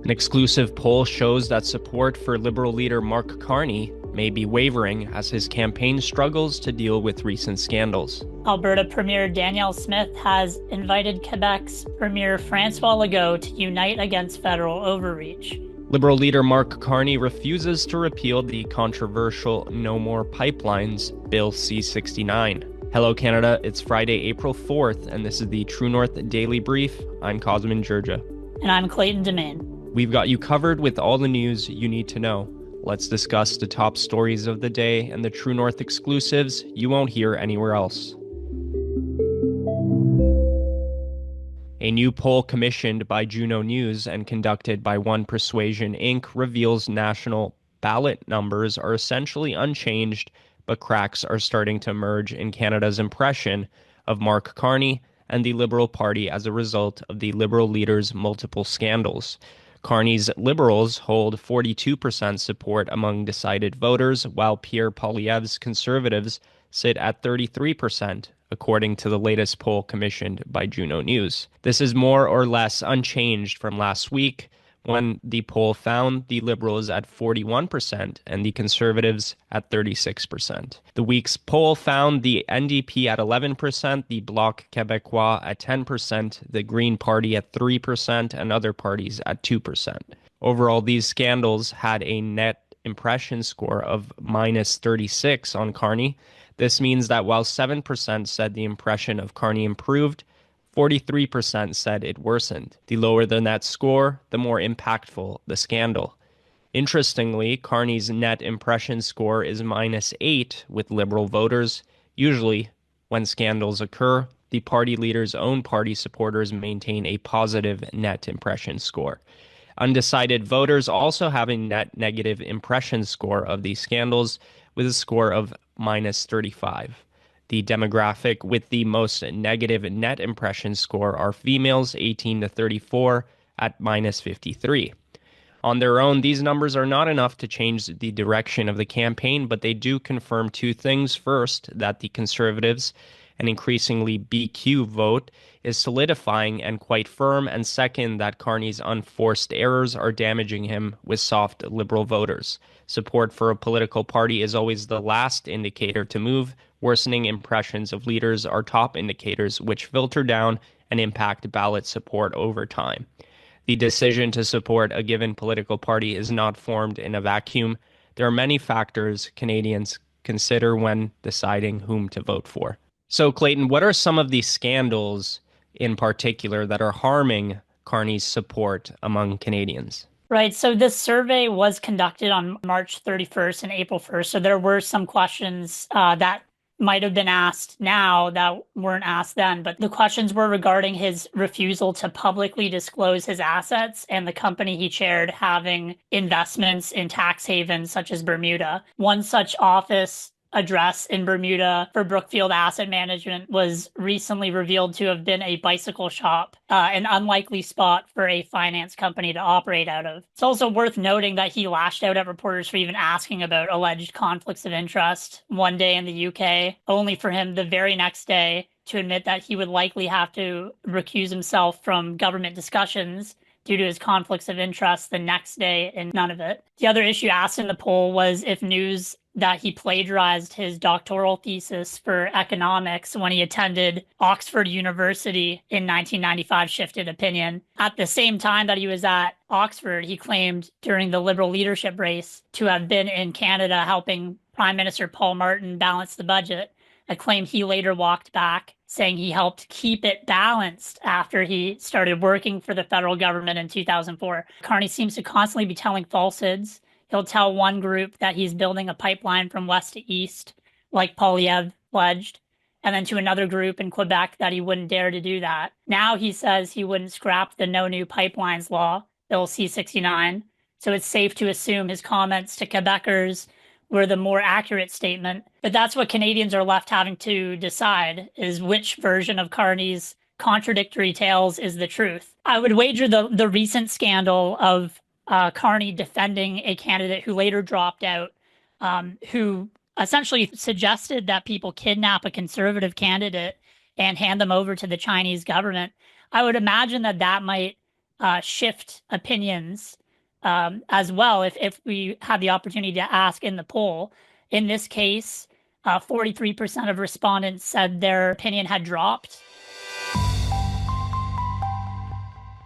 An exclusive poll shows that support for Liberal leader Mark Carney may be wavering as his campaign struggles to deal with recent scandals. Alberta Premier Danielle Smith has invited Quebec's Premier François Legault to unite against federal overreach. Liberal leader Mark Carney refuses to repeal the controversial No More Pipelines Bill C-69. Hello Canada, it's Friday, April 4th, and this is the True North Daily Brief. I'm Cosmin, Dzsurdzsa. And I'm Clayton, DeMaine. We've got you covered with all the news you need to know. Let's discuss the top stories of the day and the True North exclusives you won't hear anywhere else. A new poll commissioned by Juno News and conducted by One Persuasion Inc. reveals national ballot numbers are essentially unchanged, but cracks are starting to emerge in Canada's impression of Mark Carney and the Liberal Party as a result of the Liberal leader's multiple scandals. Carney's Liberals hold 42% support among decided voters, while Pierre Poilievre's Conservatives sit at 33%, according to the latest poll commissioned by Juno News. This is more or less unchanged from last week, when the poll found the Liberals at 41% and the Conservatives at 36%. The week's poll found the NDP at 11%, the Bloc Québécois at 10%, the Green Party at 3%, and other parties at 2%. Overall, these scandals had a net impression score of minus 36 on Carney. This means that while 7% said the impression of Carney improved, 43% said it worsened. The lower the net score, the more impactful the scandal. Interestingly, Carney's net impression score is minus 8 with Liberal voters. Usually, when scandals occur, the party leader's own party supporters maintain a positive net impression score. Undecided voters also have a net negative impression score of these scandals with a score of minus 35. The demographic with the most negative net impression score are females 18 to 34 at minus 53. On their own, these numbers are not enough to change the direction of the campaign, but they do confirm two things. First, that the Conservatives, an increasingly BQ vote, is solidifying and quite firm, and second, that Carney's unforced errors are damaging him with soft Liberal voters. Support for a political party is always the last indicator to move. Worsening impressions of leaders are top indicators which filter down and impact ballot support over time. The decision to support a given political party is not formed in a vacuum. There are many factors Canadians consider when deciding whom to vote for. So, Clayton, what are some of these scandals in particular that are harming Carney's support among Canadians? Right. So this survey was conducted on March 31st and April 1st. So there were some questions that might have been asked now that weren't asked then. But the questions were regarding his refusal to publicly disclose his assets and the company he chaired having investments in tax havens such as Bermuda. One such office address in Bermuda for Brookfield Asset Management was recently revealed to have been a bicycle shop, an unlikely spot for a finance company to operate out of. It's also worth noting that he lashed out at reporters for even asking about alleged conflicts of interest one day in the UK, only for him the very next day to admit that he would likely have to recuse himself from government discussions due to his conflicts of interest the next day, and none of it. The other issue asked in the poll was if news that he plagiarized his doctoral thesis for economics when he attended Oxford University in 1995 shifted opinion. At the same time that he was at Oxford, he claimed during the Liberal leadership race to have been in Canada helping Prime Minister Paul Martin balance the budget, a claim he later walked back, saying he helped keep it balanced after he started working for the federal government in 2004. Carney seems to constantly be telling falsehoods. He'll tell one group that he's building a pipeline from west to east, like Poilievre pledged, and then to another group in Quebec that he wouldn't dare to do that. Now he says he wouldn't scrap the No New Pipelines law, Bill C-69, so it's safe to assume his comments to Quebecers were the more accurate statement. But that's what Canadians are left having to decide, is which version of Carney's contradictory tales is the truth. I would wager the recent scandal of Carney defending a candidate who later dropped out, who essentially suggested that people kidnap a conservative candidate and hand them over to the Chinese government. I would imagine that might shift opinions as well if we had the opportunity to ask in the poll. In this case, 43% of respondents said their opinion had dropped.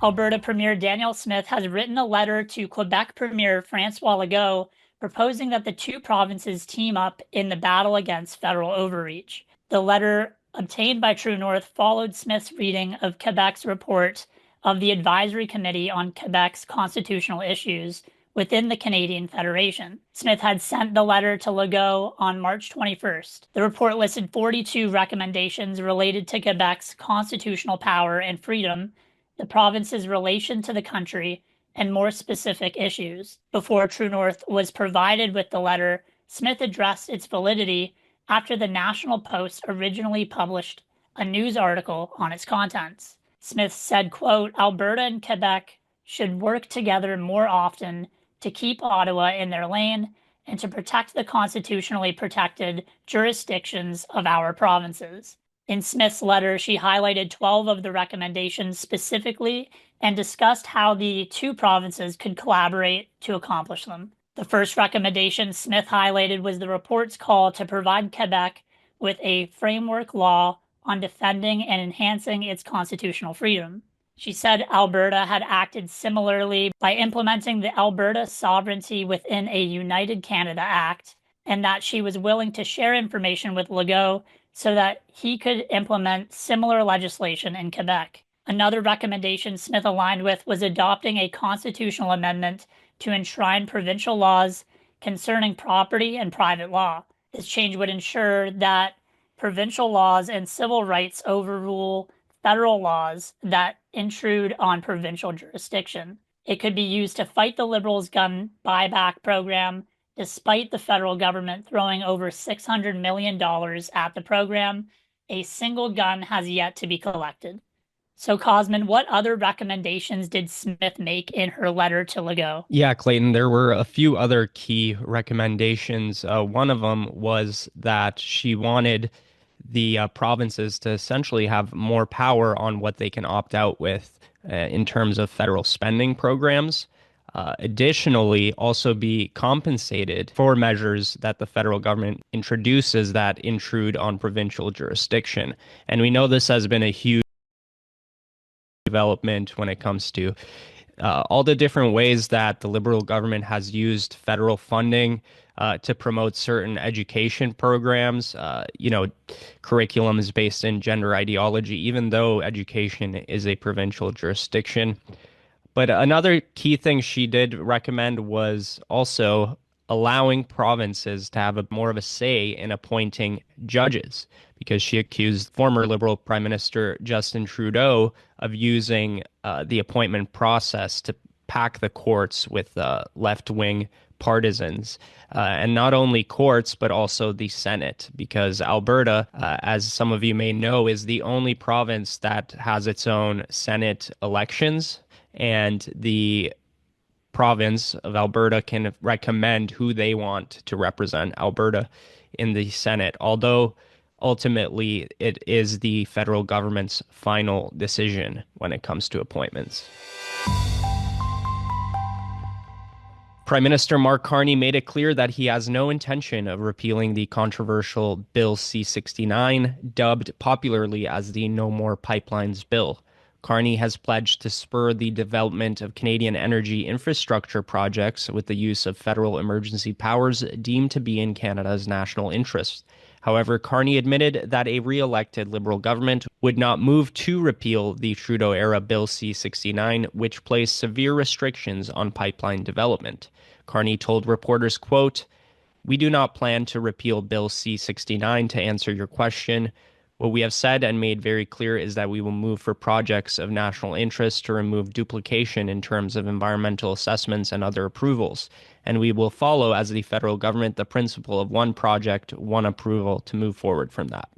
Alberta Premier Danielle Smith has written a letter to Quebec Premier François Legault proposing that the two provinces team up in the battle against federal overreach. The letter obtained by True North followed Smith's reading of Quebec's report of the Advisory Committee on Quebec's Constitutional Issues within the Canadian Federation. Smith had sent the letter to Legault on March 21st. The report listed 42 recommendations related to Quebec's constitutional power and freedom, the province's relation to the country, and more specific issues. Before True North was provided with the letter, Smith addressed its validity after the National Post originally published a news article on its contents. Smith said, quote, Alberta and Quebec should work together more often to keep Ottawa in their lane and to protect the constitutionally protected jurisdictions of our provinces. In Smith's letter, she highlighted 12 of the recommendations specifically and discussed how the two provinces could collaborate to accomplish them. The first recommendation Smith highlighted was the report's call to provide Quebec with a framework law on defending and enhancing its constitutional freedom. She said Alberta had acted similarly by implementing the Alberta Sovereignty Within a United Canada Act, and that she was willing to share information with Legault so that he could implement similar legislation in Quebec. Another recommendation Smith aligned with was adopting a constitutional amendment to enshrine provincial laws concerning property and private law. This change would ensure that provincial laws and civil rights overrule federal laws that intrude on provincial jurisdiction. It could be used to fight the Liberals' gun buyback program, despite the federal government throwing over $600 million at the program. A single gun has yet to be collected. So, Cosmin, what other recommendations did Smith make in her letter to Legault? Yeah, Clayton, there were a few other key recommendations. One of them was that she wanted the provinces to essentially have more power on what they can opt out with in terms of federal spending programs. Additionally, also be compensated for measures that the federal government introduces that intrude on provincial jurisdiction. And we know this has been a huge development when it comes to all the different ways that the Liberal government has used federal funding to promote certain education programs, curriculums based in gender ideology, even though education is a provincial jurisdiction. But another key thing she did recommend was also allowing provinces to have more of a say in appointing judges, because she accused former Liberal Prime Minister Justin Trudeau of using the appointment process to pack the courts with left-wing partisans, and not only courts, but also the Senate, because Alberta, as some of you may know, is the only province that has its own Senate elections, and the province of Alberta can recommend who they want to represent Alberta in the Senate, although ultimately it is the federal government's final decision when it comes to appointments. Prime Minister Mark Carney made it clear that he has no intention of repealing the controversial Bill C-69, dubbed popularly as the No More Pipelines Bill. Carney has pledged to spur the development of Canadian energy infrastructure projects with the use of federal emergency powers deemed to be in Canada's national interest. However, Carney admitted that a re-elected Liberal government would not move to repeal the Trudeau-era Bill C-69, which placed severe restrictions on pipeline development. Carney told reporters, quote, "We do not plan to repeal Bill C-69 to answer your question. What we have said and made very clear is that we will move for projects of national interest to remove duplication in terms of environmental assessments and other approvals. And we will follow, as the federal government, the principle of one project, one approval to move forward from that."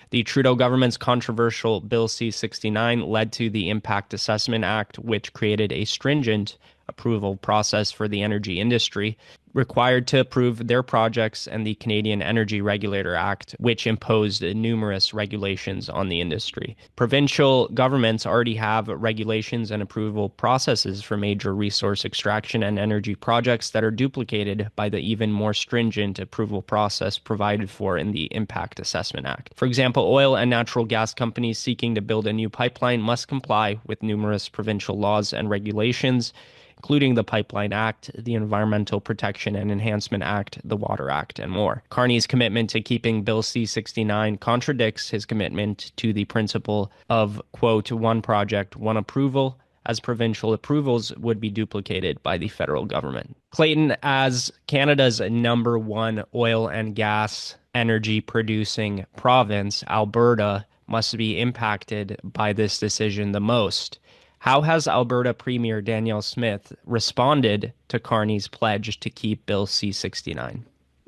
The Trudeau government's controversial Bill C-69 led to the Impact Assessment Act, which created a stringent approval process for the energy industry. required to approve their projects, and the Canadian Energy Regulator Act, which imposed numerous regulations on the industry. Provincial governments already have regulations and approval processes for major resource extraction and energy projects that are duplicated by the even more stringent approval process provided for in the Impact Assessment Act. For example, oil and natural gas companies seeking to build a new pipeline must comply with numerous provincial laws and regulations, including the Pipeline Act, the Environmental Protection and Enhancement Act, the Water Act, and more. Carney's commitment to keeping Bill C-69 contradicts his commitment to the principle of, quote, one project, one approval, as provincial approvals would be duplicated by the federal government. Clayton, as Canada's number one oil and gas energy producing province, Alberta must be impacted by this decision the most. How has Alberta Premier Danielle Smith responded to Carney's pledge to keep Bill C-69?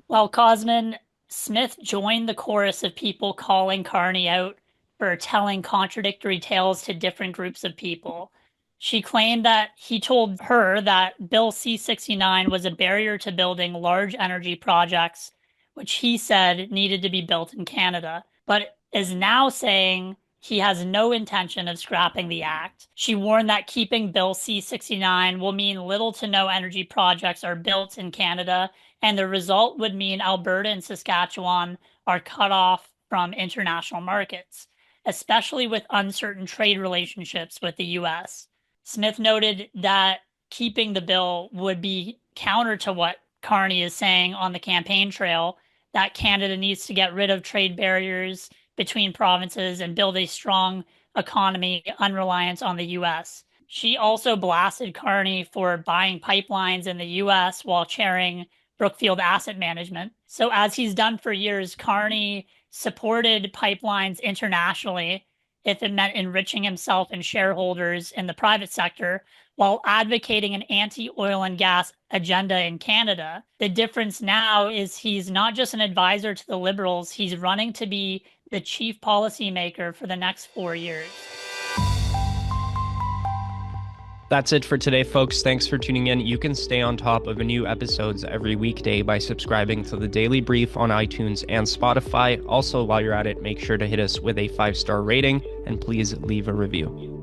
Well, Cosmin, Smith joined the chorus of people calling Carney out for telling contradictory tales to different groups of people. She claimed that he told her that Bill C-69 was a barrier to building large energy projects, which he said needed to be built in Canada, but is now saying he has no intention of scrapping the act. She warned that keeping Bill C-69 will mean little to no energy projects are built in Canada, and the result would mean Alberta and Saskatchewan are cut off from international markets, especially with uncertain trade relationships with the US. Smith noted that keeping the bill would be counter to what Carney is saying on the campaign trail, that Canada needs to get rid of trade barriers between provinces and build a strong economy unreliant on the US. She also blasted Carney for buying pipelines in the US while chairing Brookfield Asset Management. So as he's done for years, Carney supported pipelines internationally if it meant enriching himself and shareholders in the private sector, while advocating an anti-oil and gas agenda in Canada. The difference now is he's not just an advisor to the Liberals, he's running to be the chief policymaker for the next 4 years. That's it for today, folks. Thanks for tuning in. You can stay on top of new episodes every weekday by subscribing to the Daily Brief on iTunes and Spotify. Also, while you're at it, make sure to hit us with a 5-star rating and please leave a review.